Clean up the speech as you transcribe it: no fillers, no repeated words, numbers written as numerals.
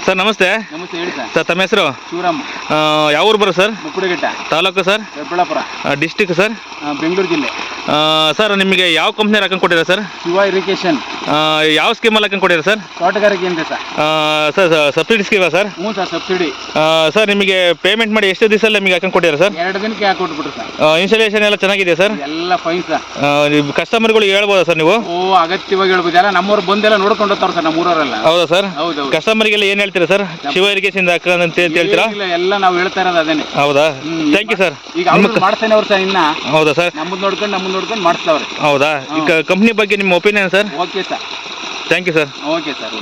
Sir ನಮಸ್ತೆ. ನಮಸ್ತೆ, ಹೇಳಿ ಸರ್. ಸರ್ ತಮ್ಮ ಹೆಸರು? ಶಿವರಾಮ್. ಯಾವ ಊರು ಬರೋ sir? Mukkudighatta taluk sir? Doddaballapura district sir? Bengaluru ಜಿಲ್ಲೆ. ಸರ್ ನಿಮಗೆ ಯಾವ ಕಂಪ್ನಿ ಹಾಕೊಂಡು ಕೊಟ್ಟಿದ್ದಾರೆ ಸರ್? ಶಿವ ಇರಿಗೇಷನ್. ಯಾವ ಸ್ಕೀಮಲ್ಲಿ ಹಾಕೊಂಡು ಕೊಟ್ಟಿದ್ದಾರೆ ಸರ್? ತೋಟಗಾರಿಕೆ ಏನ್ರಿ sir? Sir subsidy schema sir? ಹ್ಞೂ ಸರ್, ಸಬ್ಸಿಡಿ. ಸರ್ ನಿಮಗೆ ಪೇಮೆಂಟ್ ಮಾಡಿ ಎಷ್ಟು ದಿವಸದಲ್ಲಿ ನಿಮಗೆ ಹಾಕೊಂಡು ಕೊಟ್ಟಿದ್ದಾರೆ ಸರ್? 2 ದಿನಕ್ಕೆ ಹಾಕೊಟ್ಬಿಟ್ರು ಸರ್. ಇನ್ಸ್ಟಾಲೇಷನ್ ಎಲ್ಲ ಚೆನ್ನಾಗಿದೆ ಸರ್? ಎಲ್ಲ ಫೈನ್ ಸರ್. ಕಸ್ಟಮರ್ಗಳು ಹೇಳ್ಬೋದಾ ಸರ್ ನೀವು? ಅಗತ್ಯವಾಗಿ ಹೇಳ್ಬೋದು. ಎಲ್ಲ ನಮ್ಮವ್ರು ಬಂದೆಲ್ಲ ನೋಡ್ಕೊಂಡು ಹೋಗ್ತಾರೆ ಸರ್, ನಮ್ಮೂರವರೆಲ್ಲ. ಹೌದಾ ಸರ್? ಹೌದು. ಕಸ್ಟಮರ್ಗೆಲ್ಲ ಏನು ಹೇಳ್ತೀರಾ ಸರ್? ಶಿವ ಇರಿಗೇಷನ್ ಹಾಕಂತ ಹೇಳ್ತೀರಾ? ಎಲ್ಲ ನಾವು ಹೇಳ್ತಾ ಇರೋದು ಅದೇನೆ. ಹೌದಾ, ಥ್ಯಾಂಕ್ ಯು ಸರ್. ಈಗ ಮಾಡ್ತಾನೆ ಅವ್ರು ಸರ್, ಇನ್ನ. ಹೌದಾ ಸರ್? ನಮ್ಮದು ನೋಡ್ಕೊಂಡು ಮಾಡಿಸ್ತಾವ್ರೆ. ಹೌದಾ, ಈಗ ಕಂಪ್ನಿ ಬಗ್ಗೆ ನಿಮ್ಮ opinion sir? Okay sir, thank you sir. Okay sir.